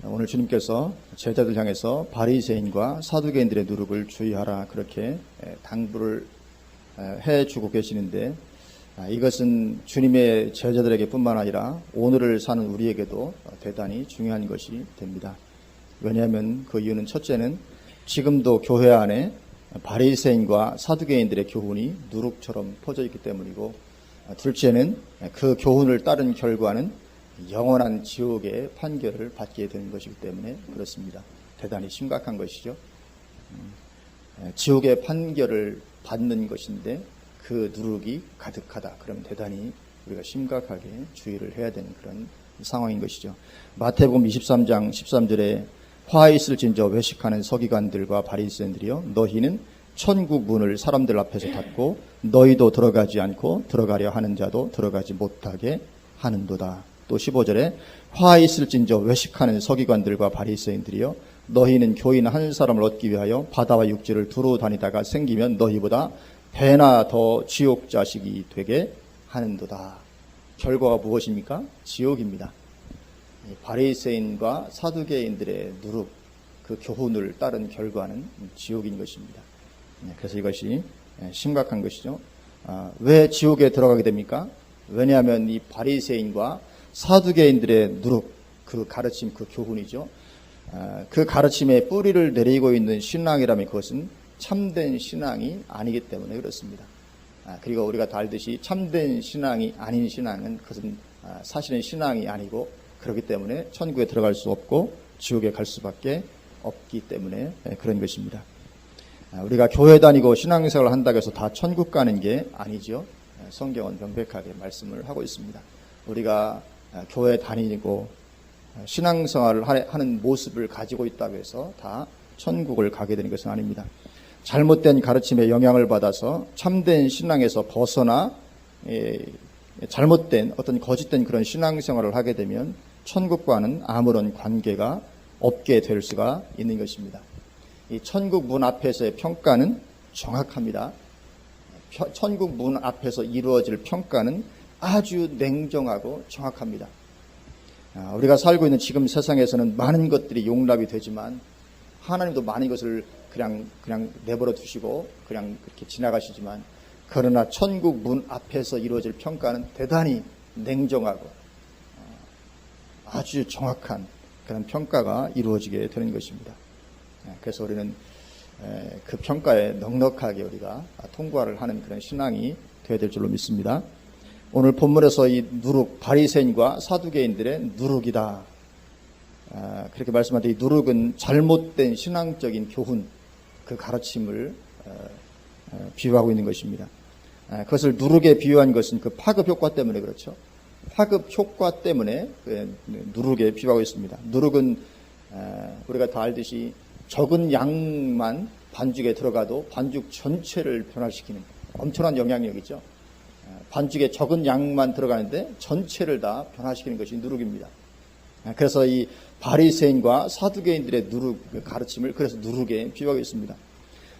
오늘 주님께서 제자들 향해서 바리새인과 사두개인들의 누룩을 주의하라 그렇게 당부를 해주고 계시는데, 이것은 주님의 제자들에게 뿐만 아니라 오늘을 사는 우리에게도 대단히 중요한 것이 됩니다. 왜냐하면 그 이유는 첫째는 지금도 교회 안에 바리새인과 사두개인들의 교훈이 누룩처럼 퍼져 있기 때문이고, 둘째는 그 교훈을 따른 결과는 영원한 지옥의 판결을 받게 되는 것이기 때문에 그렇습니다. 대단히 심각한 것이죠. 지옥의 판결을 받는 것인데 그 누룩이 가득하다. 그러면 대단히 우리가 심각하게 주의를 해야 되는 그런 상황인 것이죠. 마태복음 23장 13절에 화 있을진저 외식하는 서기관들과 바리새인들이여, 너희는 천국 문을 사람들 앞에서 닫고 너희도 들어가지 않고 들어가려 하는 자도 들어가지 못하게 하는도다. 또 15절에 화 있을진저 외식하는 서기관들과 바리새인들이여, 너희는 교인 한 사람을 얻기 위하여 바다와 육지를 두루 다니다가 생기면 너희보다 배나 더 지옥 자식이 되게 하는도다. 결과가 무엇입니까? 지옥입니다. 바리새인과 사두개인들의 누룩, 그 교훈을 따른 결과는 지옥인 것입니다. 그래서 이것이 심각한 것이죠. 왜 지옥에 들어가게 됩니까? 왜냐하면 이 바리새인과 사두개인들의 누룩, 그 가르침, 그 교훈이죠. 그 가르침에 뿌리를 내리고 있는 신앙이라면 그것은 참된 신앙이 아니기 때문에 그렇습니다. 그리고 우리가 다 알듯이 참된 신앙이 아닌 신앙은 그것은 사실은 신앙이 아니고, 그렇기 때문에 천국에 들어갈 수 없고 지옥에 갈 수밖에 없기 때문에 그런 것입니다. 우리가 교회 다니고 신앙생활을 한다고 해서 다 천국 가는 게 아니죠. 성경은 명백하게 말씀을 하고 있습니다. 우리가 교회 다니고 신앙생활을 하는 모습을 가지고 있다고 해서 다 천국을 가게 되는 것은 아닙니다. 잘못된 가르침에 영향을 받아서 참된 신앙에서 벗어나 잘못된 어떤 거짓된 그런 신앙생활을 하게 되면 천국과는 아무런 관계가 없게 될 수가 있는 것입니다. 이 천국 문 앞에서의 평가는 정확합니다. 천국 문 앞에서 이루어질 평가는 아주 냉정하고 정확합니다. 우리가 살고 있는 지금 세상에서는 많은 것들이 용납이 되지만 하나님도 많은 것을 그냥 내버려 두시고 그냥 그렇게 지나가시지만, 그러나 천국 문 앞에서 이루어질 평가는 대단히 냉정하고 아주 정확한 그런 평가가 이루어지게 되는 것입니다. 그래서 우리는 그 평가에 넉넉하게 우리가 통과를 하는 그런 신앙이 되어야 될 줄로 믿습니다. 오늘 본문에서 이 누룩, 바리새인과 사두개인들의 누룩이다, 그렇게 말씀하는데, 이 누룩은 잘못된 신앙적인 교훈, 그 가르침을 비유하고 있는 것입니다. 그것을 누룩에 비유한 것은 그 파급 효과 때문에 그렇죠. 파급 효과 때문에 누룩에 비유하고 있습니다. 누룩은 우리가 다 알듯이 적은 양만 반죽에 들어가도 반죽 전체를 변화시키는 엄청난 영향력이죠. 반죽에 적은 양만 들어가는데 전체를 다 변화시키는 것이 누룩입니다. 그래서 이 바리새인과 사두개인들의 누룩 가르침을 그래서 누룩에 비유하고 있습니다.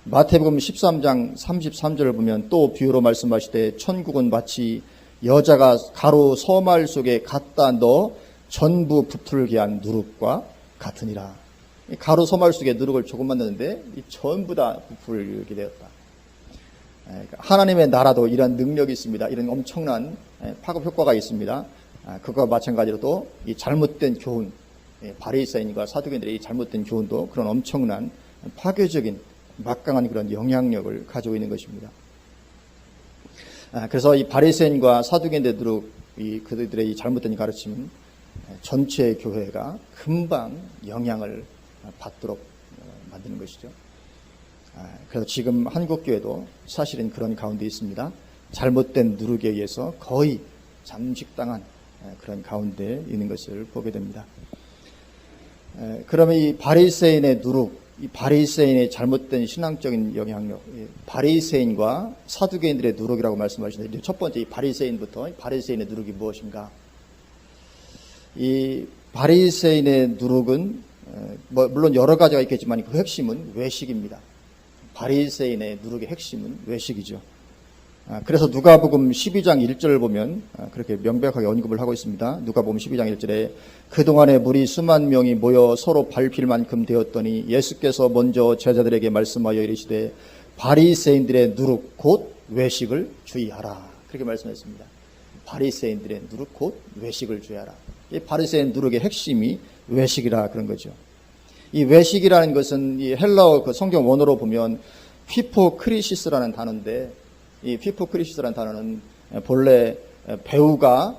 마태복음 13장 33절을 보면 또 비유로 말씀하시되, 천국은 마치 여자가 가루 서말 속에 갖다 넣어 전부 부풀게 한 누룩과 같으니라. 가루 서말 속에 누룩을 조금만 넣는데 전부 다 부풀게 되었다. 하나님의 나라도 이런 능력이 있습니다. 이런 엄청난 파급 효과가 있습니다. 그것과 마찬가지로 또 이 잘못된 교훈, 바리새인과 사두개인들의 이 잘못된 교훈도 그런 엄청난 파괴적인 막강한 그런 영향력을 가지고 있는 것입니다. 그래서 이 바리새인과 사두개인들의 누룩, 그들의 이 잘못된 가르침은 전체 교회가 금방 영향을 받도록 만드는 것이죠. 그래서 지금 한국교회도 사실은 그런 가운데 있습니다. 잘못된 누룩에 의해서 거의 잠식당한 그런 가운데 있는 것을 보게 됩니다. 그러면 이 바리새인의 누룩, 이 바리새인의 잘못된 신앙적인 영향력, 바리새인과 사두개인들의 누룩이라고 말씀하시는데, 첫 번째 이 바리새인부터, 바리새인의 누룩이 무엇인가? 이 바리새인의 누룩은 물론 여러 가지가 있겠지만 그 핵심은 외식입니다. 바리새인의 누룩의 핵심은 외식이죠. 그래서 누가복음 12장 1절을 보면 그렇게 명백하게 언급을 하고 있습니다. 누가복음 12장 1절에 그동안에 무리 수만 명이 모여 서로 밟힐 만큼 되었더니 예수께서 먼저 제자들에게 말씀하여 이르시되 바리새인들의 누룩 곧 외식을 주의하라. 그렇게 말씀했습니다. 바리새인들의 누룩 곧 외식을 주의하라. 이 바리새인 누룩의 핵심이 외식이라 그런 거죠. 이 외식이라는 것은 이 헬라어 그 성경 원어로 보면 휘포크리시스라는 단어인데, 이 휘포크리시스라는 단어는 본래 배우가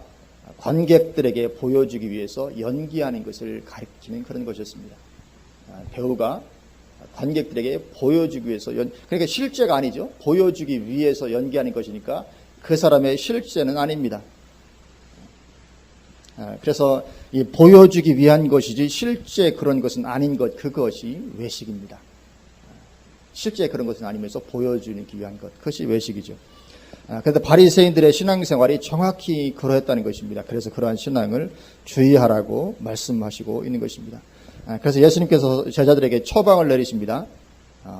관객들에게 보여주기 위해서 연기하는 것을 가리키는 그런 것이었습니다. 배우가 관객들에게 보여주기 위해서 그러니까 실제가 아니죠. 보여주기 위해서 연기하는 것이니까 그 사람의 실제는 아닙니다. 그래서 이 보여주기 위한 것이지 실제 그런 것은 아닌 것, 그것이 외식입니다. 실제 그런 것은 아니면서 보여주기 위한 것, 그것이 외식이죠. 그런데 바리새인들의 신앙생활이 정확히 그러했다는 것입니다. 그래서 그러한 신앙을 주의하라고 말씀하시고 있는 것입니다. 그래서 예수님께서 제자들에게 처방을 내리십니다.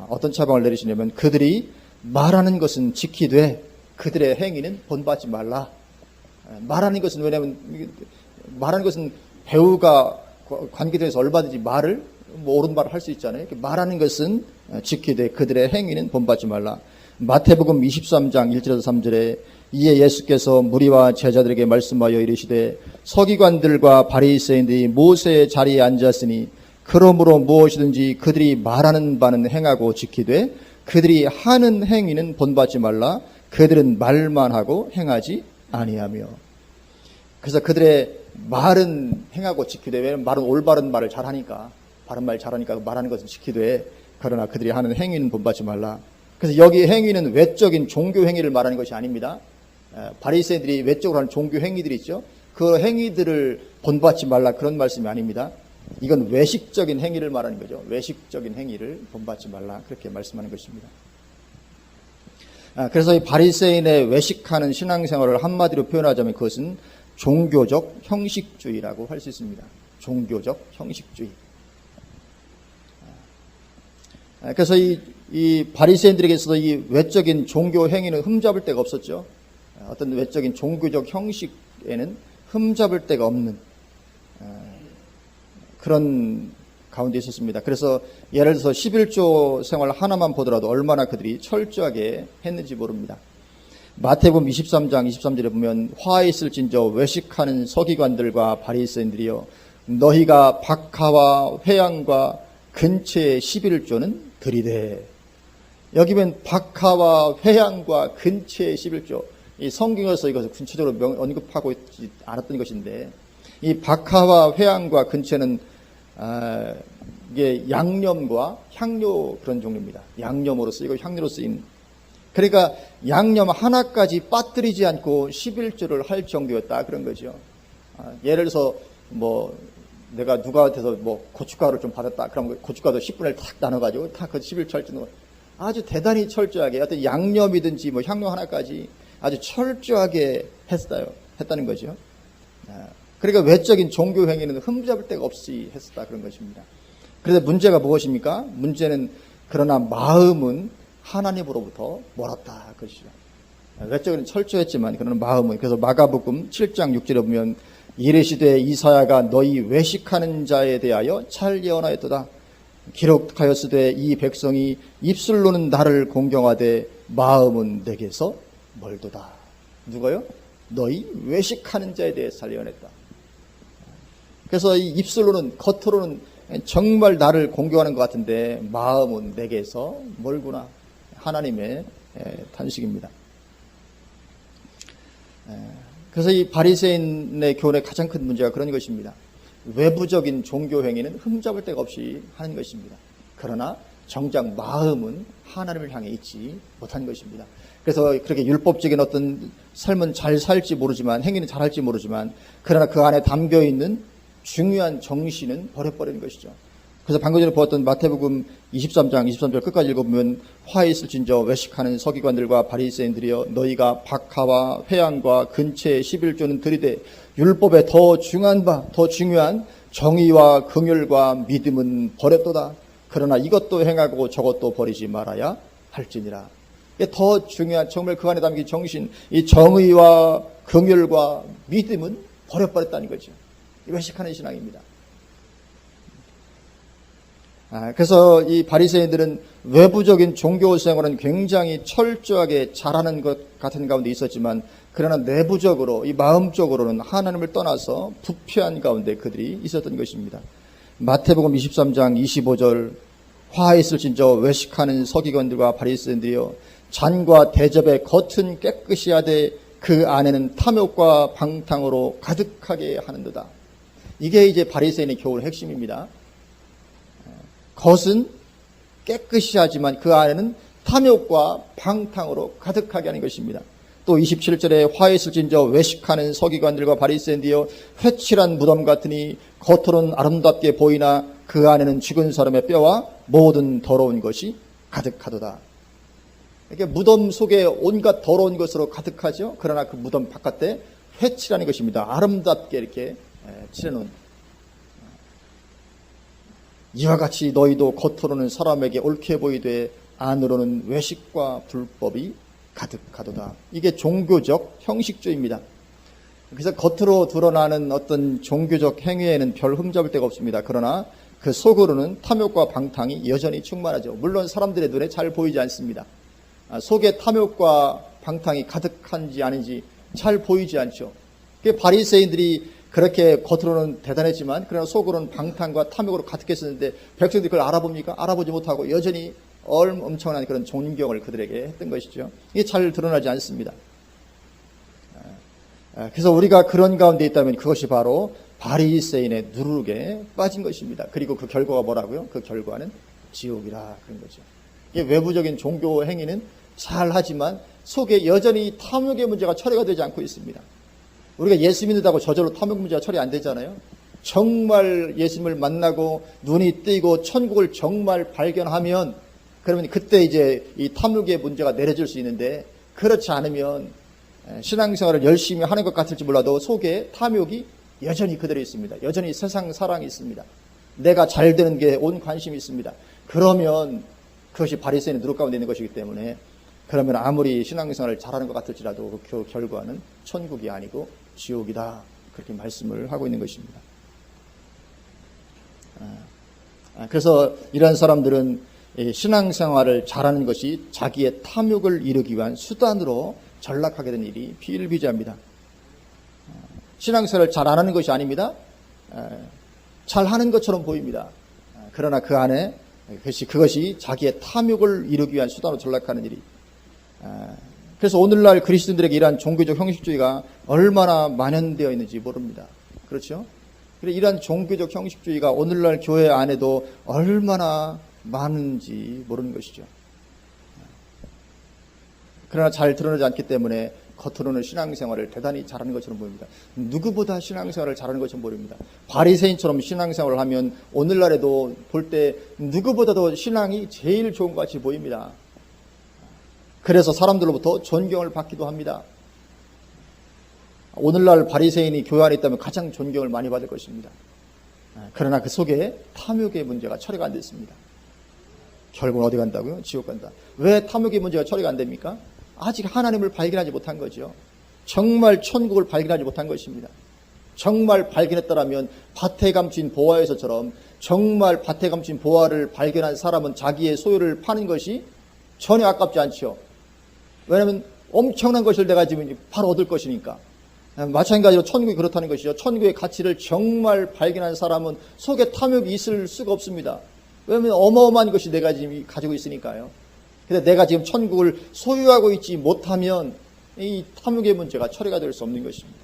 어떤 처방을 내리시냐면 그들이 말하는 것은 지키되 그들의 행위는 본받지 말라. 말하는 것은, 왜냐하면 말하는 것은 배우가 관계에서 얼마든지 말을 옳은 말을 할 수 있잖아요. 말하는 것은 지키되 그들의 행위는 본받지 말라. 마태복음 23장 1절에서 3절에 이에 예수께서 무리와 제자들에게 말씀하여 이르시되 서기관들과 바리새인들이 모세의 자리에 앉았으니 그러므로 무엇이든지 그들이 말하는 바는 행하고 지키되 그들이 하는 행위는 본받지 말라. 그들은 말만 하고 행하지 아니하며. 그래서 그들의 말은 행하고 지키되, 왜냐하면 말은 올바른 말을 잘하니까, 바른 말 잘하니까 말하는 것은 지키되 그러나 그들이 하는 행위는 본받지 말라. 그래서 여기 행위는 외적인 종교 행위를 말하는 것이 아닙니다. 바리새인들이 외적으로 하는 종교 행위들이 있죠. 그 행위들을 본받지 말라, 그런 말씀이 아닙니다. 이건 외식적인 행위를 말하는 거죠. 외식적인 행위를 본받지 말라, 그렇게 말씀하는 것입니다. 그래서 이 바리새인의 외식하는 신앙생활을 한마디로 표현하자면 그것은 종교적 형식주의라고 할 수 있습니다. 종교적 형식주의. 그래서 이 바리새인들에게서도 이 외적인 종교 행위는 흠잡을 데가 없었죠. 어떤 외적인 종교적 형식에는 흠잡을 데가 없는 그런 가운데 있었습니다. 그래서 예를 들어서 11조 생활 하나만 보더라도 얼마나 그들이 철저하게 했는지 모릅니다. 마태복음 23장 23절에 보면 화 있을진저 외식하는 서기관들과 바리새인들이여 너희가 박하와 회양과 근처의 11조는 들이되. 여기 보면 박하와 회양과 근처의 11조, 이 성경에서 이것을 구체적으로 언급하고 있지 않았던 것인데, 이 박하와 회양과 근처는 이게 양념과 향료 그런 종류입니다. 양념으로 쓰이고 향료로 쓰인. 그러니까 양념 하나까지 빠뜨리지 않고 11조를 할 정도였다, 그런 거죠. 예를 들어서 뭐 내가 누구한테서 뭐 고춧가루를 좀 받았다, 그럼 고춧가루 10분을 탁 나눠가지고 다 그 11조 할 줄은 아주 대단히 철저하게 어떤 양념이든지 뭐 향료 하나까지 아주 철저하게 했다는 거죠. 그러니까 외적인 종교 행위는 흠잡을 데가 없이 했었다, 그런 것입니다. 그런데 문제가 무엇입니까? 문제는 그러나 마음은 하나님으로부터 멀었다, 그것이죠. 외적으로는 철저했지만 그러나 마음은. 그래서 마가복음 7장 6절에 보면 이르시되 이사야가 너희 외식하는 자에 대하여 잘 예언하였도다. 기록하였으되 이 백성이 입술로는 나를 공경하되 마음은 내게서 멀도다. 누가요? 너희 외식하는 자에 대해 잘 예언했다. 그래서 이 입술로는, 겉으로는 정말 나를 공경하는 것 같은데 마음은 내게서 멀구나. 하나님의 탄식입니다. 그래서 이 바리새인의 교훈의 가장 큰 문제가 그런 것입니다. 외부적인 종교 행위는 흠잡을 데가 없이 하는 것입니다. 그러나 정작 마음은 하나님을 향해 있지 못한 것입니다. 그래서 그렇게 율법적인 어떤 삶은 잘 살지 모르지만, 행위는 잘 할지 모르지만, 그러나 그 안에 담겨있는 중요한 정신은 버려버리는 것이죠. 그래서 방금 전에 보았던 마태복음 23장 23절 끝까지 읽어보면 화 있을진저 외식하는 서기관들과 바리새인들이여 너희가 박하와 회양과 근처의 11조는 들이되 율법에 더 중요한 정의와 긍휼과 믿음은 버렸도다. 그러나 이것도 행하고 저것도 버리지 말아야 할지니라. 더 중요한 정말 그 안에 담긴 정신, 이 정의와 긍휼과 믿음은 버려버렸다는 거죠. 외식하는 신앙입니다. 그래서 이 바리새인들은 외부적인 종교 생활은 굉장히 철저하게 잘하는 것 같은 가운데 있었지만, 그러나 내부적으로, 이 마음적으로는 하나님을 떠나서 부패한 가운데 그들이 있었던 것입니다. 마태복음 23장 25절, 화있을진저 외식하는 서기관들과 바리새인들이여 잔과 대접의 겉은 깨끗이 하되 그 안에는 탐욕과 방탕으로 가득하게 하는도다. 이게 이제 바리새인의 교훈 핵심입니다. 겉은 깨끗이 하지만 그 안에는 탐욕과 방탕으로 가득하게 하는 것입니다. 또 27절에 화있을진저 외식하는 서기관들과 바리새인들이여 회칠한 무덤 같으니 겉으로는 아름답게 보이나 그 안에는 죽은 사람의 뼈와 모든 더러운 것이 가득하도다. 이렇게 무덤 속에 온갖 더러운 것으로 가득하죠. 그러나 그 무덤 바깥에 회칠하는 것입니다. 아름답게 이렇게 칠해놓은. 이와 같이 너희도 겉으로는 사람에게 옳게 보이되 안으로는 외식과 불법이 가득하도다. 이게 종교적 형식주의입니다. 그래서 겉으로 드러나는 어떤 종교적 행위에는 별 흠잡을 데가 없습니다. 그러나 그 속으로는 탐욕과 방탕이 여전히 충만하죠. 물론 사람들의 눈에 잘 보이지 않습니다. 속에 탐욕과 방탕이 가득한지 아닌지 잘 보이지 않죠. 바리새인들이 그렇게 겉으로는 대단했지만 그러나 속으로는 방탕과 탐욕으로 가득했었는데 백성들이 그걸 알아봅니까? 알아보지 못하고 여전히 엄청난 그런 존경을 그들에게 했던 것이죠. 이게 잘 드러나지 않습니다. 그래서 우리가 그런 가운데 있다면 그것이 바로 바리새인의 누룩에 빠진 것입니다. 그리고 그 결과가 뭐라고요? 그 결과는 지옥이라 그런 거죠. 이게 외부적인 종교 행위는 잘하지만 속에 여전히 탐욕의 문제가 처리가 되지 않고 있습니다. 우리가 예수 믿는다고 저절로 탐욕 문제가 처리 안 되잖아요. 정말 예수님을 만나고 눈이 뜨이고 천국을 정말 발견하면 그러면 그때 이제 이 탐욕의 문제가 내려질 수 있는데, 그렇지 않으면 신앙생활을 열심히 하는 것 같을지 몰라도 속에 탐욕이 여전히 그대로 있습니다. 여전히 세상 사랑이 있습니다. 내가 잘 되는 게 온 관심이 있습니다. 그러면 그것이 바리새인의 누룩 가운데 있는 것이기 때문에, 그러면 아무리 신앙생활을 잘하는 것 같을지라도 그 결과는 천국이 아니고 지옥이다, 그렇게 말씀을 하고 있는 것입니다. 그래서 이런 사람들은 신앙생활을 잘하는 것이 자기의 탐욕을 이루기 위한 수단으로 전락하게 된 일이 비일비재합니다. 신앙생활을 잘 안 하는 것이 아닙니다. 잘하는 것처럼 보입니다. 그러나 그 안에 그것이 자기의 탐욕을 이루기 위한 수단으로 전락하는 일이. 그래서 오늘날 그리스도인들에게 이러한 종교적 형식주의가 얼마나 만연되어 있는지 모릅니다. 그렇죠? 이러한 종교적 형식주의가 오늘날 교회 안에도 얼마나 많은지 모르는 것이죠. 그러나 잘 드러나지 않기 때문에 겉으로는 신앙생활을 대단히 잘하는 것처럼 보입니다. 누구보다 신앙생활을 잘하는 것처럼 보입니다. 바리새인처럼 신앙생활을 하면 오늘날에도 볼 때 누구보다도 신앙이 제일 좋은 것 같이 보입니다. 그래서 사람들로부터 존경을 받기도 합니다. 오늘날 바리새인이 교회 안에 있다면 가장 존경을 많이 받을 것입니다. 그러나 그 속에 탐욕의 문제가 처리가 안 됐습니다. 결국은 어디 간다고요? 지옥 간다. 왜 탐욕의 문제가 처리가 안 됩니까? 아직 하나님을 발견하지 못한 거죠. 정말 천국을 발견하지 못한 것입니다. 정말 발견했더라면 밭에 감춘 보화에서처럼 정말 밭에 감춘 보화를 발견한 사람은 자기의 소유를 파는 것이 전혀 아깝지 않죠. 왜냐하면 엄청난 것을 내가 지금 바로 얻을 것이니까. 마찬가지로 천국이 그렇다는 것이죠. 천국의 가치를 정말 발견한 사람은 속에 탐욕이 있을 수가 없습니다. 왜냐하면 어마어마한 것이 내가 지금 가지고 있으니까요. 근데 내가 지금 천국을 소유하고 있지 못하면 이 탐욕의 문제가 처리가 될 수 없는 것입니다.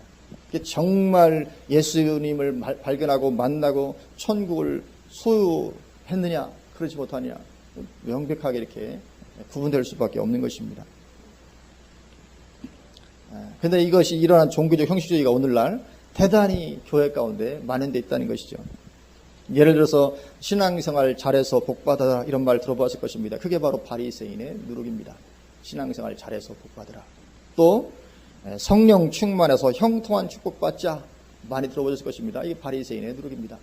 정말 예수님을 발견하고 만나고 천국을 소유했느냐, 그렇지 못하느냐, 명백하게 이렇게 구분될 수밖에 없는 것입니다. 그런데 이것이 일어난 종교적 형식주의가 오늘날 대단히 교회 가운데 만연되어 있다는 것이죠. 예를 들어서 신앙생활 잘해서 복받아라, 이런 말 들어보았을 것입니다. 그게 바로 바리새인의 누룩입니다. 신앙생활 잘해서 복받으라. 또 성령 충만해서 형통한 축복받자, 많이 들어보셨을 것입니다. 이게 바리새인의 누룩입니다.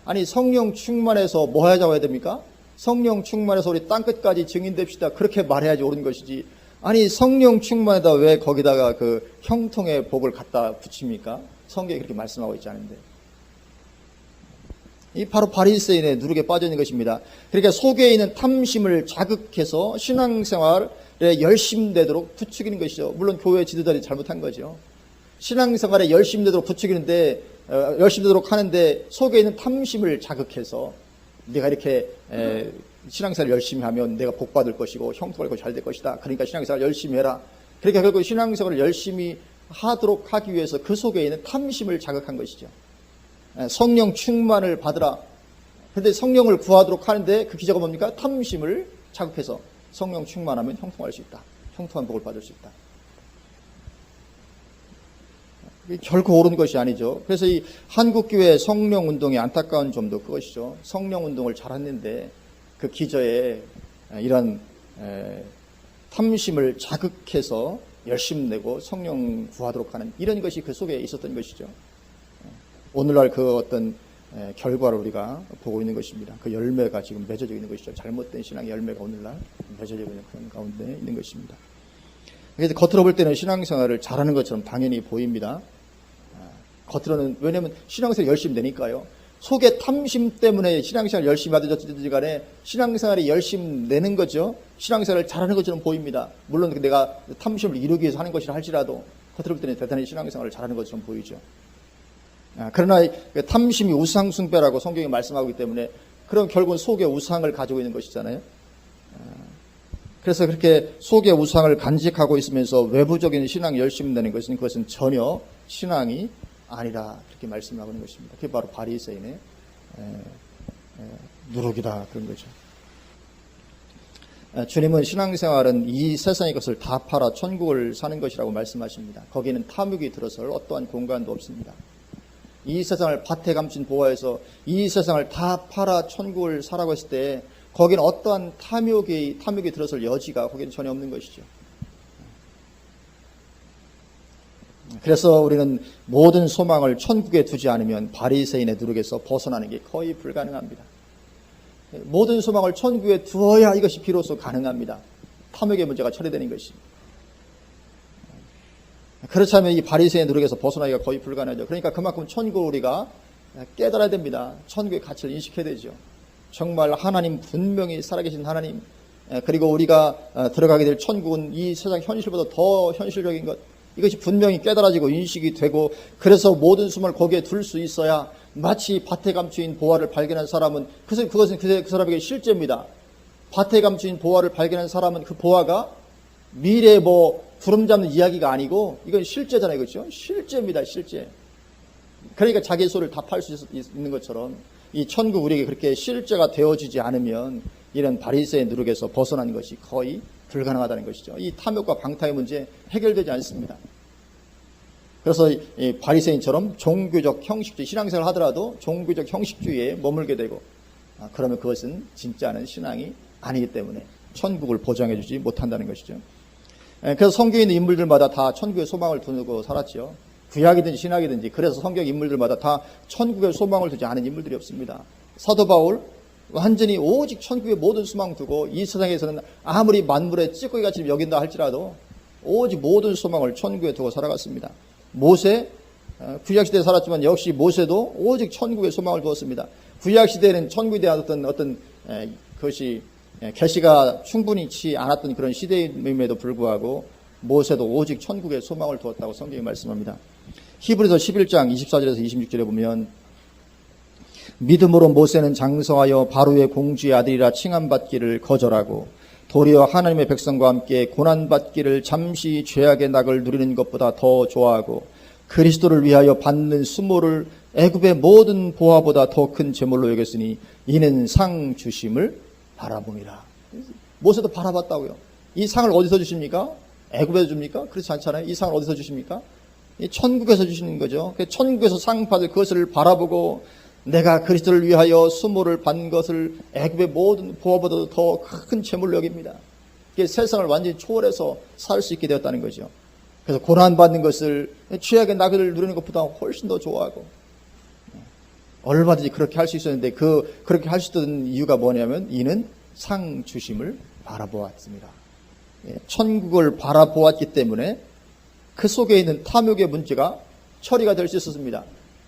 아니, 성령 충만해서 뭐 하자고 해야 됩니까? 성령 충만해서 우리 땅끝까지 증인됩시다, 그렇게 말해야지 옳은 것이지, 아니 성령 충만에다 왜 거기다가 그 형통의 복을 갖다 붙입니까? 성경이 그렇게 말씀하고 있지 않은데. 이 바로 바리새인의 누룩에 빠져 있는 것입니다. 그러니까 속에 있는 탐심을 자극해서 신앙생활에 열심되도록 부추기는 것이죠. 물론 교회 지도자들이 잘못한 거죠. 신앙생활에 열심되도록 부추기는데 열심되도록 하는데 속에 있는 탐심을 자극해서 내가 이렇게 신앙생활을 열심히 하면 내가 복 받을 것이고 형통할 것이 잘 될 것이다. 그러니까 신앙생활을 열심히 해라. 그러니까 결국 신앙생활을 열심히 하도록 하기 위해서 그 속에 있는 탐심을 자극한 것이죠. 성령 충만을 받으라. 그런데 성령을 구하도록 하는데 그 기저가 뭡니까? 탐심을 자극해서 성령 충만하면 형통할 수 있다. 형통한 복을 받을 수 있다. 결코 옳은 것이 아니죠. 그래서 이 한국교회 성령운동의 안타까운 점도 그것이죠. 성령운동을 잘했는데 그 기저에 이런 탐심을 자극해서 열심 내고 성령 구하도록 하는 이런 것이 그 속에 있었던 것이죠. 오늘날 그 어떤 결과를 우리가 보고 있는 것입니다. 그 열매가 지금 맺어지고 있는 것이죠. 잘못된 신앙의 열매가 오늘날 맺어지고 있는 그런 가운데 있는 것입니다. 그래서 겉으로 볼 때는 신앙생활을 잘하는 것처럼 당연히 보입니다. 겉으로는 왜냐하면 신앙생활 열심히 내니까요. 속에 탐심 때문에 신앙생활 열심히 하든지 간에 신앙생활이 열심히 내는 거죠. 신앙생활을 잘하는 것처럼 보입니다. 물론 내가 탐심을 이루기 위해서 하는 것이라 할지라도 겉으로 볼 때는 대단히 신앙생활을 잘하는 것처럼 보이죠. 그러나 탐심이 우상숭배라고 성경이 말씀하고 있기 때문에 그럼 결국은 속에 우상을 가지고 있는 것이잖아요. 그래서 그렇게 속에 우상을 간직하고 있으면서 외부적인 신앙 열심히 내는 것은 그것은 전혀 신앙이 아니라 그렇게 말씀하고 있는 것입니다. 그게 바로 바리새인의 누룩이다 그런 거죠. 주님은 신앙생활은 이 세상의 것을 다 팔아 천국을 사는 것이라고 말씀하십니다. 거기는 탐욕이 들어설 어떠한 공간도 없습니다. 이 세상을 밭에 감춘 보화에서 이 세상을 다 팔아 천국을 사라고 했을 때 거기는 어떠한 탐욕이 들어설 여지가 거기는 전혀 없는 것이죠. 그래서 우리는 모든 소망을 천국에 두지 않으면 바리새인의 누룩에서 벗어나는 게 거의 불가능합니다. 모든 소망을 천국에 두어야 이것이 비로소 가능합니다. 탐욕의 문제가 처리되는 것입니다. 그렇지 않으면 이 바리새인의 누룩에서 벗어나기가 거의 불가능하죠. 그러니까 그만큼 천국을 우리가 깨달아야 됩니다. 천국의 가치를 인식해야 되죠. 정말 하나님 분명히 살아계신 하나님 그리고 우리가 들어가게 될 천국은 이 세상 현실보다 더 현실적인 것 이것이 분명히 깨달아지고 인식이 되고 그래서 모든 숨을 거기에 둘 수 있어야 마치 밭에 감추인 보화를 발견한 사람은 그것은 그 사람에게 실제입니다. 밭에 감추인 보화를 발견한 사람은 그 보화가 미래에 구름 잡는 이야기가 아니고 이건 실제잖아요. 그렇죠? 실제입니다. 실제. 그러니까 자기 소리를 다 팔 수 있는 것처럼 이 천국 우리에게 그렇게 실제가 되어지지 않으면 이런 바리새의 누룩에서 벗어나는 것이 거의 불가능하다는 것이죠. 이 탐욕과 방탕의 문제 해결되지 않습니다. 그래서 이 바리새인처럼 종교적 형식주의 신앙생활을 하더라도 종교적 형식주의에 머물게 되고 그러면 그것은 진짜는 신앙이 아니기 때문에 천국을 보장해 주지 못한다는 것이죠. 그래서 성경에 있는 인물들마다 다 천국의 소망을 두고 살았죠. 구약이든지 신약이든지 그래서 성경 인물들마다 다 천국의 소망을 두지 않은 인물들이 없습니다. 사도 바울 완전히 오직 천국의 모든 소망 두고 이 세상에서는 아무리 만물의 찌꺼기같이 여긴다 할지라도 오직 모든 소망을 천국에 두고 살아갔습니다. 모세 구약시대에 살았지만 역시 모세도 오직 천국의 소망을 두었습니다. 구약시대에는 천국에 대한 어떤 그것이 계시가 충분히 치 않았던 그런 시대임에도 불구하고 모세도 오직 천국의 소망을 두었다고 성경이 말씀합니다. 히브리서 11장 24절에서 26절에 보면 믿음으로 모세는 장성하여 바로의 공주의 아들이라 칭함받기를 거절하고 도리어 하나님의 백성과 함께 고난받기를 잠시 죄악의 낙을 누리는 것보다 더 좋아하고 그리스도를 위하여 받는 수모를 애굽의 모든 보화보다 더 큰 제물로 여겼으니 이는 상 주심을 바라봄이라. 모세도 바라봤다고요. 이 상을 어디서 주십니까? 애굽에서 줍니까? 그렇지 않잖아요. 이 상을 어디서 주십니까? 천국에서 주시는 거죠. 천국에서 상 받을 그것을 바라보고 내가 그리스도를 위하여 수모를 받는 것을 애굽의 모든 보화보다 더 큰 재물로 여깁니다. 세상을 완전히 초월해서 살 수 있게 되었다는 거죠. 그래서 고난받는 것을 죄악의 낙을 누리는 것보다 훨씬 더 좋아하고 얼마든지 그렇게 할 수 있었는데 그렇게 할 수 있던 이유가 뭐냐면 이는 상 주심을 바라보았습니다. 천국을 바라보았기 때문에 그 속에 있는 탐욕의 문제가 처리가 될 수 있었습니다.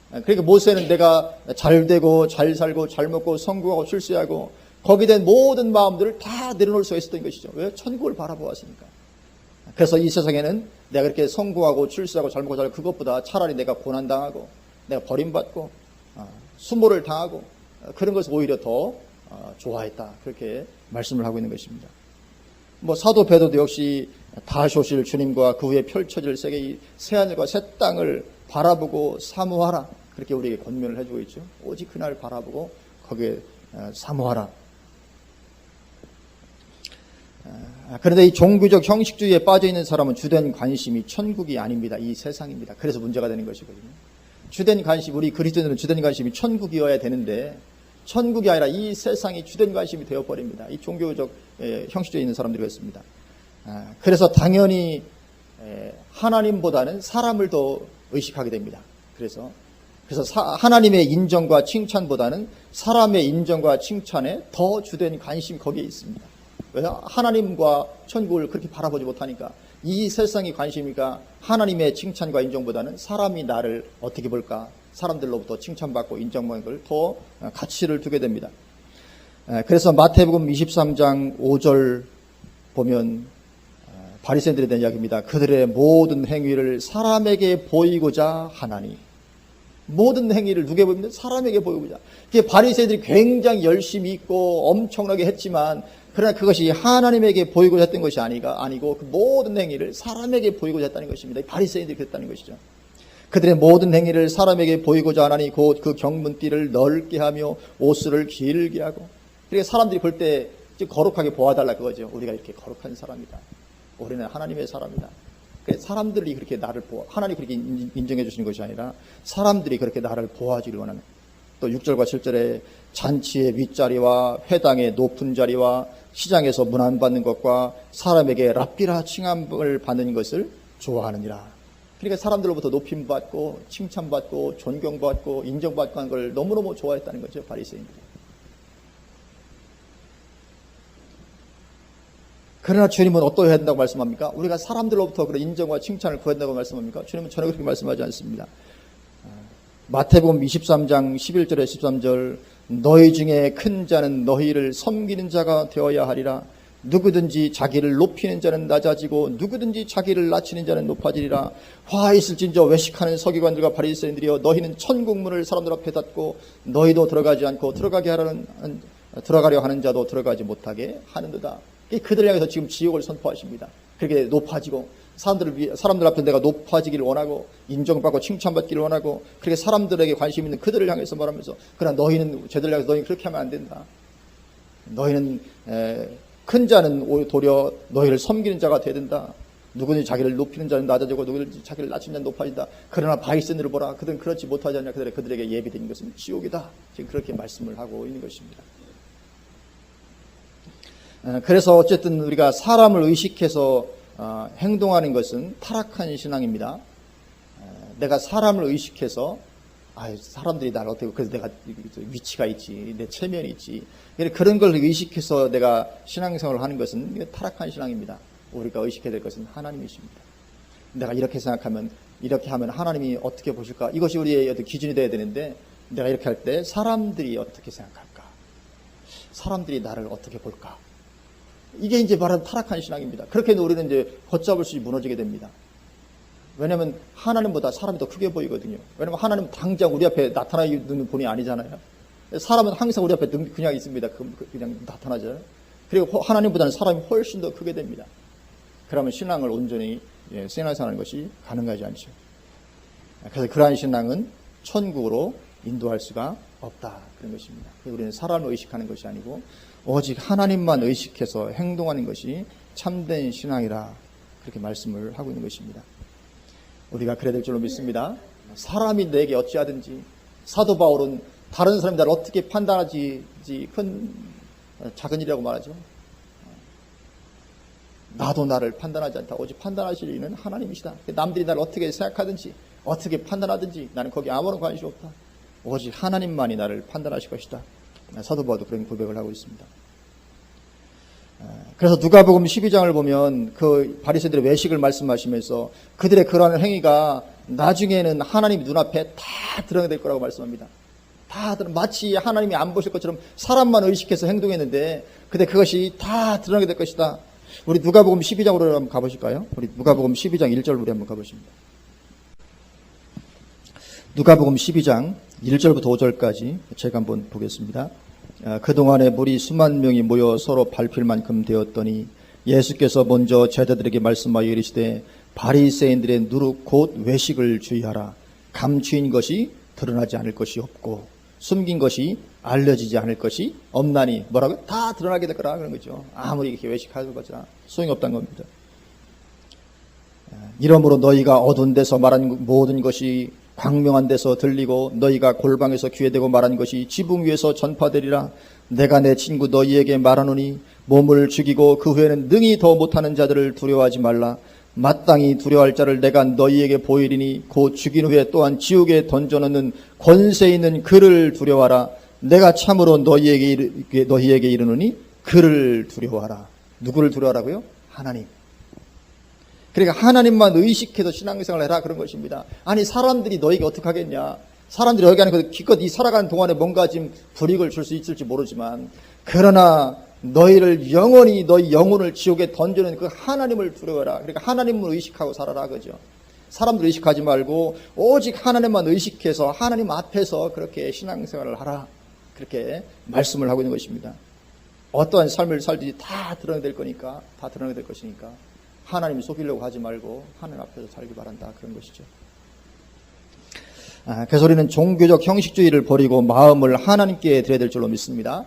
그러니까 모세는 내가 잘 되고 잘 살고 잘 먹고 성공하고 출세하고 거기에 대한 모든 마음들을 다 내려놓을 수가 있었던 것이죠. 왜? 천국을 바라보았으니까. 그래서 이 세상에는 내가 그렇게 성공하고 출세하고 잘 먹고 잘 그것보다 차라리 내가 고난당하고 내가 버림받고 수모를 당하고 그런 것을 오히려 더 좋아했다. 그렇게 말씀을 하고 있는 것입니다. 사도 베드로도 역시 다시 오실 주님과 그 후에 펼쳐질 세계의 새하늘과 새 땅을 바라보고 사모하라. 그렇게 우리에게 권면을 해주고 있죠. 오직 그날 바라보고 거기에 사모하라. 그런데 이 종교적 형식주의에 빠져있는 사람은 주된 관심이 천국이 아닙니다. 이 세상입니다. 그래서 문제가 되는 것이거든요. 주된 관심, 우리 그리스도인들은 주된 관심이 천국이어야 되는데 천국이 아니라 이 세상이 주된 관심이 되어버립니다. 이 종교적 형식주의에 있는 사람들이 그렇습니다. 그래서 당연히 하나님보다는 사람을 더 의식하게 됩니다. 그래서 하나님의 인정과 칭찬보다는 사람의 인정과 칭찬에 더 주된 관심이 거기에 있습니다. 왜냐? 하나님과 천국을 그렇게 바라보지 못하니까 이 세상의 관심이니까 하나님의 칭찬과 인정보다는 사람이 나를 어떻게 볼까? 사람들로부터 칭찬받고 인정받는 걸 더 가치를 두게 됩니다. 그래서 마태복음 23장 5절 보면 바리새인들에 대한 이야기입니다. 그들의 모든 행위를 사람에게 보이고자 하나니. 모든 행위를 누구에게 보입니다? 사람에게 보이고자. 바리새인들이 굉장히 열심히 있고 엄청나게 했지만 그러나 그것이 하나님에게 보이고자 했던 것이 아니고 그 모든 행위를 사람에게 보이고자 했다는 것입니다. 바리새인들이 그랬다는 것이죠. 그들의 모든 행위를 사람에게 보이고자 하나니 곧 그 경문띠를 넓게 하며 옷을 길게 하고. 그러니까 사람들이 볼 때 거룩하게 보아달라 그거죠. 우리가 이렇게 거룩한 사람이다. 우리는 하나님의 사람이다. 사람들이 그렇게 나를 하나님이 그렇게 인정해 주시는 것이 아니라 사람들이 그렇게 나를 보아주기를 원하는. 또 6절과 7절에 잔치의 윗자리와 회당의 높은 자리와 시장에서 문안받는 것과 사람에게 랍비라 칭함을 받는 것을 좋아하느니라. 그러니까 사람들로부터 높임받고 칭찬받고 존경받고 인정받고 하는 걸 너무너무 좋아했다는 거죠. 바리새인들이. 그러나 주님은 어떠해야 된다고 말씀합니까? 우리가 사람들로부터 그런 인정과 칭찬을 구해야 된다고 말씀합니까? 주님은 전혀 그렇게 말씀하지 않습니다. 마태복음 23장 11절에 13절 너희 중에 큰 자는 너희를 섬기는 자가 되어야 하리라. 누구든지 자기를 높이는 자는 낮아지고 누구든지 자기를 낮추는 자는 높아지리라. 화 있을진저 외식하는 서기관들과 바리새인들이여 너희는 천국문을 사람들 앞에 닫고 너희도 들어가지 않고 들어가려 하는 자도 들어가지 못하게 하는도다. 그들을 향해서 지금 지옥을 선포하십니다. 그렇게 높아지고 사람들 앞에 내가 높아지기를 원하고 인정받고 칭찬받기를 원하고 그렇게 사람들에게 관심 있는 그들을 향해서 말하면서 그러나 너희는 쟤들 향해서 너희는 그렇게 하면 안 된다. 너희는 큰 자는 도리어 너희를 섬기는 자가 되야 된다. 누구든지 자기를 높이는 자는 낮아지고 누구든지 자기를 낮추는 자는 높아진다. 그러나 바리새인들을 보라. 그들은 그렇지 못하지 않냐. 그들에게 예비된 것은 지옥이다. 지금 그렇게 말씀을 하고 있는 것입니다. 그래서 어쨌든 우리가 사람을 의식해서 행동하는 것은 타락한 신앙입니다. 내가 사람을 의식해서 사람들이 나를 어떻게 그래서 내가 위치가 있지 내 체면이 있지 그런 걸 의식해서 내가 신앙생활을 하는 것은 타락한 신앙입니다. 우리가 의식해야 될 것은 하나님이십니다. 내가 이렇게 생각하면 이렇게 하면 하나님이 어떻게 보실까? 이것이 우리의 어떤 기준이 되어야 되는데 내가 이렇게 할 때 사람들이 어떻게 생각할까? 사람들이 나를 어떻게 볼까? 이게 이제 말하는 타락한 신앙입니다. 그렇게 우리는 이제 걷잡을 수 무너지게 됩니다. 왜냐하면 하나님보다 사람이 더 크게 보이거든요. 왜냐하면 하나님은 당장 우리 앞에 나타나는 분이 아니잖아요. 사람은 항상 우리 앞에 그냥 있습니다. 그냥 나타나잖아요. 그리고 하나님보다는 사람이 훨씬 더 크게 됩니다. 그러면 신앙을 온전히 신앙생활하는 것이 가능하지 않죠. 그래서 그러한 신앙은 천국으로 인도할 수가 없다. 그런 것입니다. 우리는 사람을 의식하는 것이 아니고 오직 하나님만 의식해서 행동하는 것이 참된 신앙이라 그렇게 말씀을 하고 있는 것입니다. 우리가 그래야 될 줄로 믿습니다. 사람이 내게 어찌하든지 사도 바울은 다른 사람이 나를 어떻게 판단하지 큰 작은 일이라고 말하죠. 나도 나를 판단하지 않다. 오직 판단하실 이는 하나님이시다. 남들이 나를 어떻게 생각하든지 어떻게 판단하든지 나는 거기 아무런 관심이 없다. 오직 하나님만이 나를 판단하실 것이다. 사도 바울도 그런 고백을 하고 있습니다. 그래서 누가복음 12장을 보면 그 바리새인들의 외식을 말씀하시면서 그들의 그러한 행위가 나중에는 하나님 눈앞에 다 드러나게 거라고 말씀합니다. 마치 하나님이 안 보실 것처럼 사람만 의식해서 행동했는데 근데 그것이 다 드러나게 될 것이다. 우리 누가복음 12장으로 한번 가보실까요? 우리 누가복음 12장 1절 우리 한번 가보십니다. 누가복음 12장 1절부터 5절까지 제가 한번 보겠습니다. 그동안에 무리 수만 명이 모여 서로 밟힐 만큼 되었더니 예수께서 먼저 제자들에게 말씀하여 이르시되 바리새인들의 누룩 곧 외식을 주의하라. 감추인 것이 드러나지 않을 것이 없고 숨긴 것이 알려지지 않을 것이 없나니 뭐라고요? 다 드러나게 될 거라 그런 거죠. 아무리 이렇게 외식하는 거잖아. 소용이 없다는 겁니다. 이러므로 너희가 어두운 데서 말한 모든 것이 광명한 데서 들리고 너희가 골방에서 귀에 대고 말한 것이 지붕 위에서 전파되리라. 내가 내 친구 너희에게 말하노니 몸을 죽이고 그 후에는 능히 더 못하는 자들을 두려워하지 말라. 마땅히 두려워할 자를 내가 너희에게 보이리니 곧 죽인 후에 또한 지옥에 던져넣는 권세 있는 그를 두려워하라. 내가 참으로 너희에게 이르노니 그를 두려워하라. 누구를 두려워하라고요? 하나님. 그러니까 하나님만 의식해서 신앙생활을 해라 그런 것입니다. 아니 사람들이 너에게 어떻게 하겠냐. 사람들이 여기 안에 기껏 이 살아가는 동안에 뭔가 지금 불이익을 줄 수 있을지 모르지만 그러나 너희를 영원히 너희 영혼을 지옥에 던지는 그 하나님을 두려워라. 그러니까 하나님을 의식하고 살아라 그죠. 사람들 의식하지 말고 오직 하나님만 의식해서 하나님 앞에서 그렇게 신앙생활을 하라. 그렇게 말씀을 하고 있는 것입니다. 어떠한 삶을 살든지 다 드러내야 될 거니까 다 드러내야 될 것이니까 하나님 속이려고 하지 말고 하나님 앞에서 살기 바란다 그런 것이죠. 그래서 우리는 종교적 형식주의를 버리고 마음을 하나님께 드려야 될 줄로 믿습니다.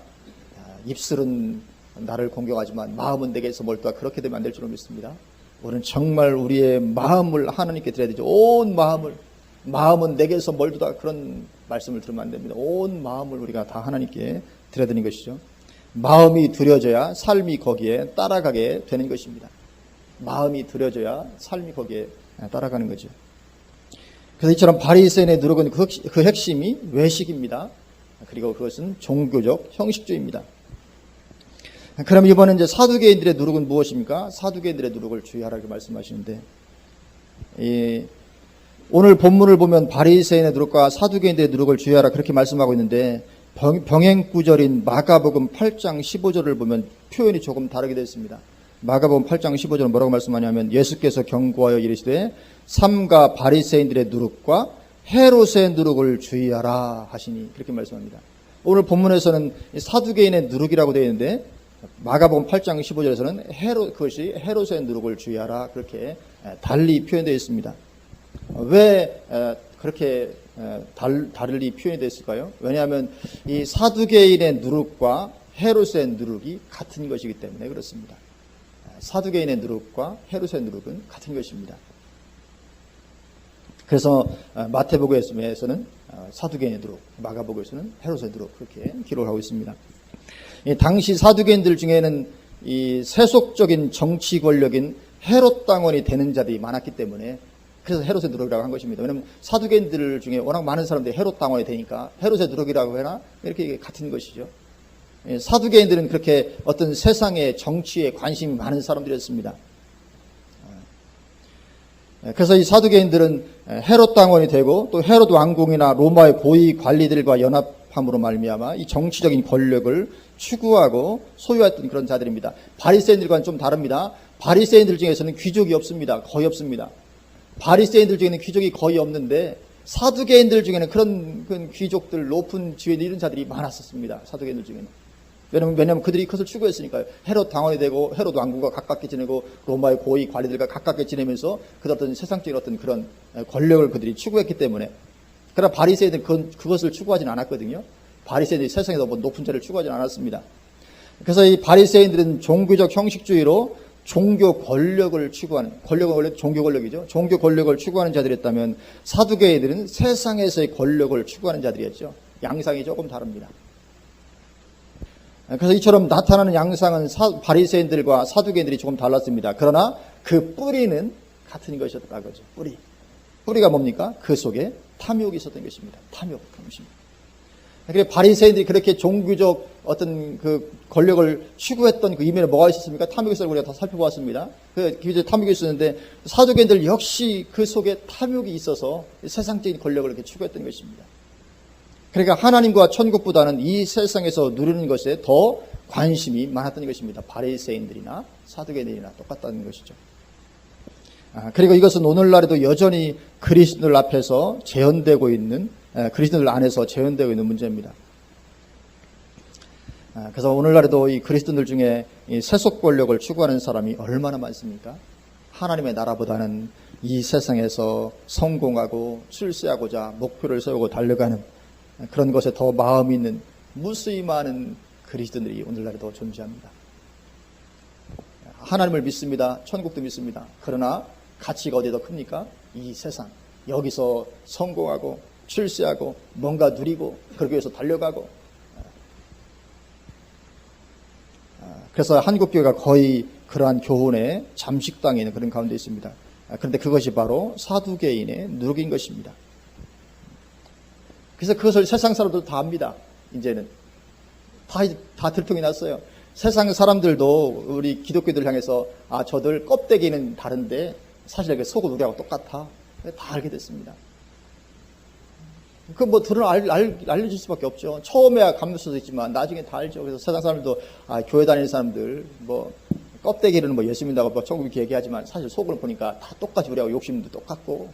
입술은 나를 공경하지만 마음은 내게서 멀다 그렇게 되면 안 될 줄로 믿습니다. 우리는 정말 우리의 마음을 하나님께 드려야 되죠. 온 마음은 내게서 멀다 그런 말씀을 들으면 안 됩니다. 온 마음을 우리가 다 하나님께 드려야 되는 것이죠. 마음이 들여져야 삶이 거기에 따라가게 되는 것입니다. 마음이 들여져야 삶이 거기에 따라가는 거죠. 그래서 이처럼 바리새인의 누룩은 그 핵심이 외식입니다. 그리고 그것은 종교적 형식주의입니다. 그럼 이번에 이제 사두개인들의 누룩은 무엇입니까? 사두개인들의 누룩을 주의하라고 말씀하시는데 오늘 본문을 보면 바리새인의 누룩과 사두개인들의 누룩을 주의하라 그렇게 말씀하고 있는데 병행구절인 마가복음 8장 15절을 보면 표현이 조금 다르게 되어 있습니다. 마가복음 8장 15절은 뭐라고 말씀하냐면 예수께서 경고하여 이르시되 삼가 바리새인들의 누룩과 헤롯의 누룩을 주의하라 하시니 그렇게 말씀합니다. 오늘 본문에서는 사두개인의 누룩이라고 되어 있는데 마가복음 8장 15절에서는 그것이 헤롯의 누룩을 주의하라 그렇게 달리 표현되어 있습니다. 왜 그렇게 달리 표현이 됐을까요? 왜냐하면 이 사두개인의 누룩과 헤롯의 누룩이 같은 것이기 때문에 그렇습니다. 사두개인의 누룩과 헤롯의 누룩은 같은 것입니다. 그래서 마태복음에서는 사두개인의 누룩, 마가복음에서는 헤롯의 누룩 그렇게 기록을 하고 있습니다. 당시 사두개인들 중에는 이 세속적인 정치 권력인 헤롯 당원이 되는 자들이 많았기 때문에 그래서 헤롯의 누룩이라고 한 것입니다. 왜냐하면 사두개인들 중에 워낙 많은 사람들이 헤롯 당원이 되니까 헤롯의 누룩이라고 해나 이렇게 같은 것이죠. 사두개인들은 그렇게 어떤 세상의 정치에 관심이 많은 사람들이었습니다. 그래서 이 사두개인들은 헤롯 당원이 되고 또 헤롯 왕궁이나 로마의 고위 관리들과 연합함으로 말미암아 이 정치적인 권력을 추구하고 소유했던 그런 자들입니다. 바리새인들과는 좀 다릅니다. 바리새인들 중에서는 귀족이 없습니다. 거의 없습니다. 바리새인들 중에는 귀족이 거의 없는데 사두개인들 중에는 그런 귀족들, 높은 지위에 이런 자들이 많았었습니다. 사두개인들 중에는. 왜냐하면 그들이 그것을 추구했으니까요. 헤롯 당원이 되고 헤롯 왕국과 가깝게 지내고 로마의 고위 관리들과 가깝게 지내면서 그 어떤 세상적인 어떤 그런 권력을 그들이 추구했기 때문에. 그러나 바리새인들은 그것을 추구하진 않았거든요. 바리새인들이 세상에서 뭐 높은 자를 추구하진 않았습니다. 그래서 이 바리새인들은 종교적 형식주의로 종교 권력을 추구하는, 권력은 원래 종교 권력이죠. 종교 권력을 추구하는 자들이었다면 사두개인들은 세상에서의 권력을 추구하는 자들이었죠. 양상이 조금 다릅니다. 그래서 이처럼 나타나는 양상은 바리새인들과 사두개인들이 조금 달랐습니다. 그러나 그 뿌리는 같은 것이었다 그죠. 뿌리가 뭡니까? 그 속에 탐욕이 있었던 것입니다. 탐욕입니다. 그래 바리새인들이 그렇게 종교적 어떤 그 권력을 추구했던 그 이면에 뭐가 있었습니까? 탐욕에서 우리가 다 살펴보았습니다. 그 기존에 탐욕이 있었는데 사두개인들 역시 그 속에 탐욕이 있어서 세상적인 권력을 이렇게 추구했던 것입니다. 그러니까 하나님과 천국보다는 이 세상에서 누리는 것에 더 관심이 많았던 것입니다. 바리새인들이나 사두개인들이나 똑같다는 것이죠. 그리고 이것은 오늘날에도 여전히 그리스도들 앞에서 재현되고 있는, 그리스도들 안에서 재현되고 있는 문제입니다. 그래서 오늘날에도 이 그리스도들 중에 이 세속 권력을 추구하는 사람이 얼마나 많습니까? 하나님의 나라보다는 이 세상에서 성공하고 출세하고자 목표를 세우고 달려가는 그런 것에 더 마음이 있는 무수히 많은 그리스도들이 오늘날에도 존재합니다. 하나님을 믿습니다. 천국도 믿습니다. 그러나 가치가 어디에 더 큽니까? 이 세상. 여기서 성공하고 출세하고 뭔가 누리고 그러기 위해서 달려가고. 그래서 한국교회가 거의 그러한 교훈에 잠식당해 있는 그런 가운데 있습니다. 그런데 그것이 바로 사두개인의 누룩인 것입니다. 그래서 그것을 세상 사람들도 다 압니다. 이제는 다 들통이 났어요. 세상 사람들도 우리 기독교들 향해서 저들 껍데기는 다른데 사실 그 속은 우리하고 똑같아. 다 알게 됐습니다. 그 뭐 알려줄 수밖에 없죠. 처음에야 감출 수도 있지만 나중에 다 알죠. 그래서 세상 사람들도 교회 다니는 사람들 뭐 껍데기는 뭐 예수 믿는다고 뭐 조금 이렇게 얘기하지만 사실 속을 보니까 다 똑같이 우리하고 욕심도 똑같고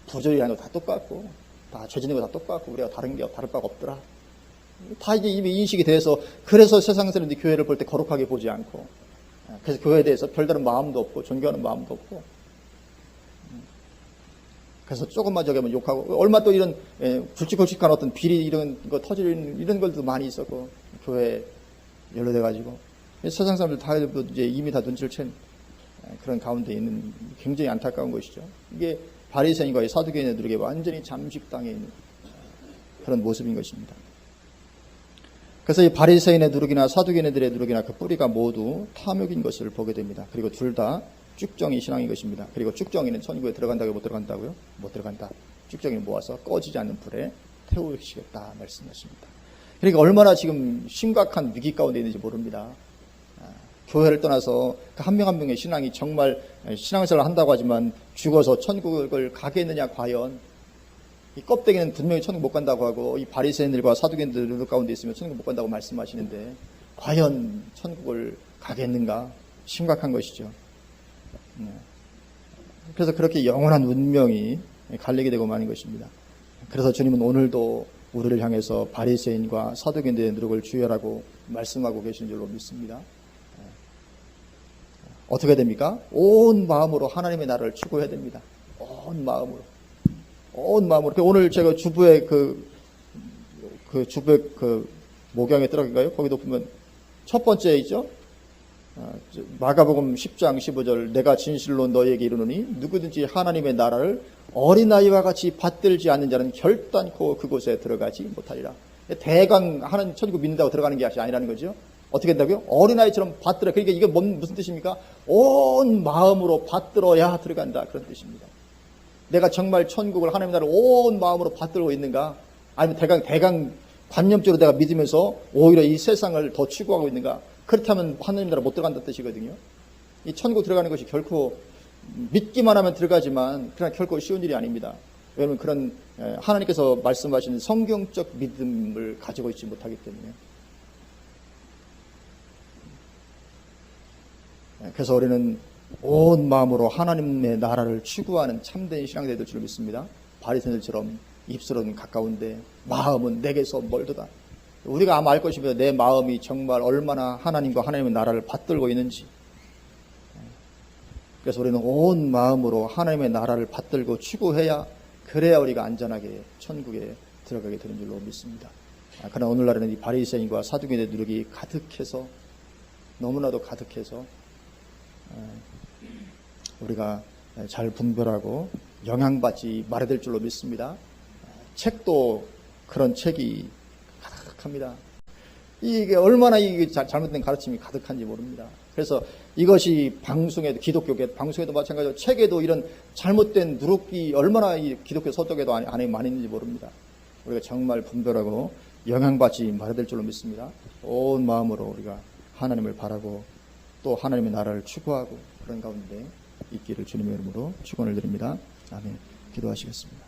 부조리하는 거 다 똑같고 다 죄짓는 거 다 똑같고 우리가 다른 바가 없더라. 다 이제 이미 인식이 돼서 그래서 세상 사람들이 교회를 볼 때 거룩하게 보지 않고 그래서 교회에 대해서 별다른 마음도 없고 존경하는 마음도 없고 그래서 조금만 저기 하면 욕하고 얼마 또 이런 굵직굵직한 어떤 비리 이런 거 터지는 이런 것도 많이 있었고 교회에 연루돼 가지고 세상 사람들 다 이제 이미 다 눈치를 챈 그런 가운데 있는 굉장히 안타까운 것이죠. 이게 바리새인과 사두개인들에게 완전히 잠식당해 있는 그런 모습인 것입니다. 그래서 이 바리새인의 누룩이나 사두개인들의 누룩이나 그 뿌리가 모두 탐욕인 것을 보게 됩니다. 그리고 둘 다 쭉정이 신앙인 것입니다. 그리고 쭉정이는 천국에 들어간다고요? 못 들어간다고요? 못 들어간다. 쭉정이는 모아서 꺼지지 않는 불에 태우시겠다 말씀하십니다. 그러니까 얼마나 지금 심각한 위기 가운데 있는지 모릅니다. 교회를 떠나서 그 한 명 한 명의 신앙이 정말 신앙생활을 한다고 하지만 죽어서 천국을 가겠느냐 과연. 이 껍데기는 분명히 천국 못 간다고 하고 이 바리새인들과 사두개인들 가운데 있으면 천국 못 간다고 말씀하시는데 과연 천국을 가겠는가 심각한 것이죠. 그래서 그렇게 영원한 운명이 갈리게 되고 마는 것입니다. 그래서 주님은 오늘도 우리를 향해서 바리새인과 사두개인들의 누룩을 주의하라고 말씀하고 계신 줄로 믿습니다. 어떻게 됩니까? 온 마음으로 하나님의 나라를 추구해야 됩니다. 온 마음으로. 오늘 제가 주부의 주부의 목양에 들어갈까요? 거기도 보면 첫 번째 있죠? 마가복음 10장 15절 내가 진실로 너희에게 이르노니 누구든지 하나님의 나라를 어린아이와 같이 받들지 않는 자는 결단코 그곳에 들어가지 못하리라. 대강 하나님 천국 믿는다고 들어가는 게 아니라는 거죠. 어떻게 된다고요? 어린아이처럼 받들어. 그러니까 이게 무슨 뜻입니까? 온 마음으로 받들어야 들어간다. 그런 뜻입니다. 내가 정말 천국을 하나님의 나라를 온 마음으로 받들고 있는가? 아니면 대강 관념적으로 내가 믿으면서 오히려 이 세상을 더 추구하고 있는가? 그렇다면 하나님 나라 못 들어간다는 뜻이거든요. 이 천국 들어가는 것이 결코 믿기만 하면 들어가지만 그러나 결코 쉬운 일이 아닙니다. 왜냐하면 그런 하나님께서 말씀하시는 성경적 믿음을 가지고 있지 못하기 때문에. 그래서 우리는 온 마음으로 하나님의 나라를 추구하는 참된 신앙들이 될 줄 믿습니다. 바리새인들처럼 입술은 가까운데 마음은 내게서 멀도다. 우리가 아마 알 것입니다. 내 마음이 정말 얼마나 하나님과 하나님의 나라를 받들고 있는지. 그래서 우리는 온 마음으로 하나님의 나라를 받들고 추구해야 그래야 우리가 안전하게 천국에 들어가게 되는 줄로 믿습니다. 그러나 오늘날에는 이 바리새인과 사두개인의 누룩이 가득해서 너무나도 가득해서 우리가 잘 분별하고 영향받지 말아야 될 줄로 믿습니다. 책도 그런 책이 가득합니다. 이게 얼마나 이게 잘못된 가르침이 가득한지 모릅니다. 그래서 이것이 방송에도 기독교계 방송에도 마찬가지로 책에도 이런 잘못된 누룩이 얼마나 이 기독교 서적에도 안에 많이 있는지 모릅니다. 우리가 정말 분별하고 영향받지 말아야 될 줄로 믿습니다. 온 마음으로 우리가 하나님을 바라고 또 하나님의 나라를 추구하고 그런 가운데 있기를 주님의 이름으로 축원을 드립니다. 아멘. 기도하시겠습니다.